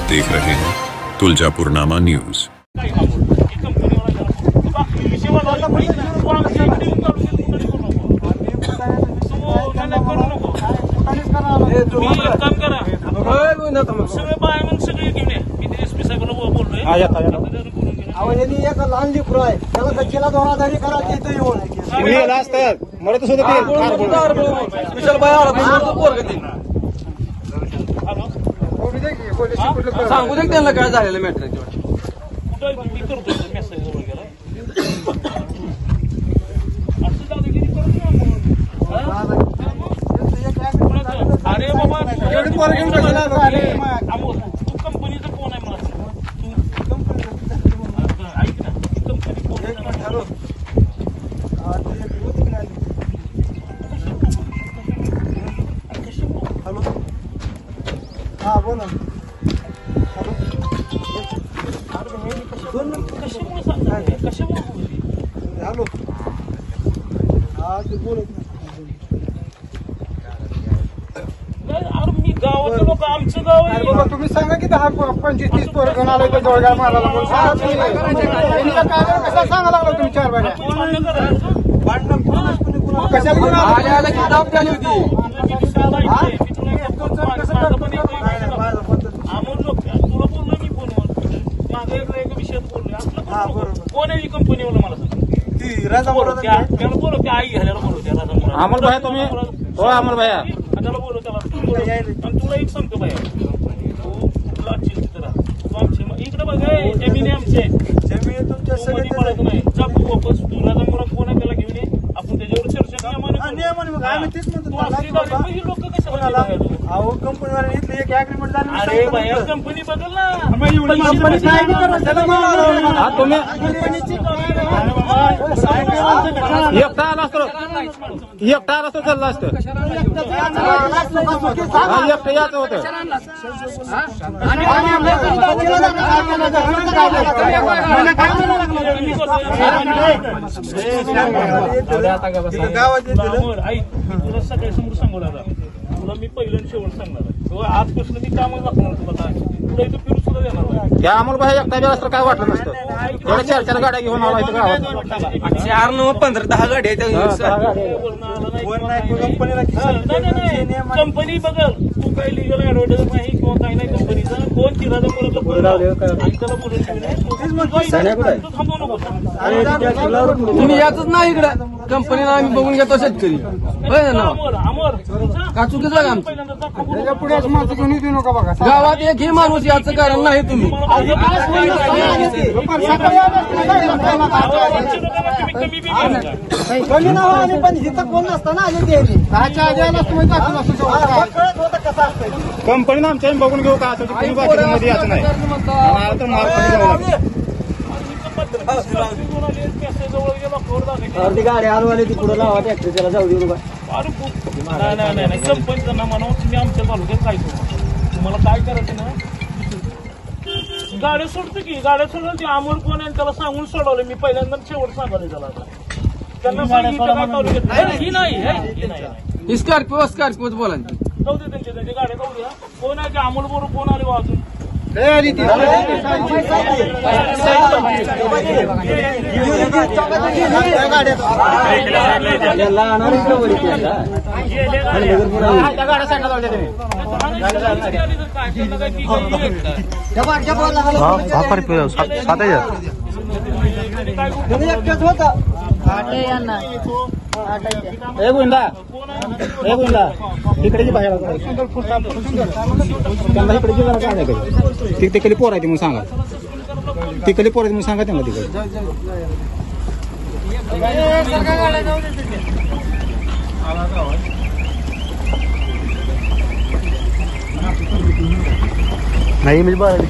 देख रहे हैं तुलजापुरनामा न्यूज। लहान लेकरू आहे त्याला गच्चीला दोरादारी करायची इथं येऊन सांगू दे त्यांना काय झालेलं मॅटर अरे बाबा तू कंपनीचा फोन आहे मला हॅलो हा बोला हॅलो हा ते बोलत अरे मी गावाचे लोक आमचं गाव आहे बाबा तुम्ही सांगा की 10-25-30 पोरं घेऊन आले तर जोडगाव मारायला कसा सांगा लागला तुम्ही 4 बाऱ्या कशाला घेऊन आले किताब झाली होती कोण आहे कंपनी मला त्याला बोलव त्या आई घालायला बोलव त्याला अमोल भाई तुम्ही हो अमोल भैया त्याला बोलव त्याला तुला एक सांगतो भाई तू कुठला चिंतित तू आमचे इकडे बघा जमीन आमचे जमीन तुमच्या सगळी पडायचं नाही चापू वापस तुला जमून कोण त्याला घेऊन ये आपण त्याच्यावर चर्चा आम्ही तेच म्हणतो लोक कशाला अहो कंपनीवाले इथले एक अग्रीमेंट झालं अरे भैया कंपनी बदल ना एकटा आला असतो चालला असतं एकटं याचं होतं तुला सगळ्या समोर सांगू दादा तुला मी पहिलं शेवट सांगणार आजपासून मी कामच दाखवणार तुला काय तुला इथं फिरू सुद्धा देणार त्या अमोल भाई एकटा गेला तर काय वाटलं नसतं तेवढ्या 4 गाड्या घेऊन आला इथं गावात 4 9 15 10 गाडी कंपनी बघल तू काही लिगल ऍडव्हर्टाइज नाही किंवा काही नाही कंपनीचं कोण तिला तुम्ही याच नाही इकडे कंपनीला आम्ही बघून घेतो शेतकरी का चुकीचं काम पुढे घेऊ नका बघा गावात एकही माणूस याचं कारण नाही तुम्ही पण इथं कोण नसतं ना कंपनीनं आमच्या बघून घेऊ का मध्ये याचं नाही तर गाडी हलवाले ती पुढे लावा ट्रॅक्टरला जाऊ देऊ नाही कंपनीचं ना म्हणून तुम्ही आमच्या तालुक्यात काय करू तुम्हाला काय करायचं ना गाड्या सोडतो की गाड्या सोडलं ती अमोल कोण आहे त्याला सांगून सोडवलं मी पहिल्यांदा शेवट सांगायला त्याला त्यांना स्कॉर्पिओ बोला जाऊ दे त्यांच्या गाड्या जाऊ द्या कोण आहे की अमोल बरोबर कोण आले अजून इकडे बाहेर त्यांना इकडे तिकडे पोर आहे म्हणून सांगा तिकडे पोर म्हणून सांगा त्यांना तिकडे नाही म्हणजे बरं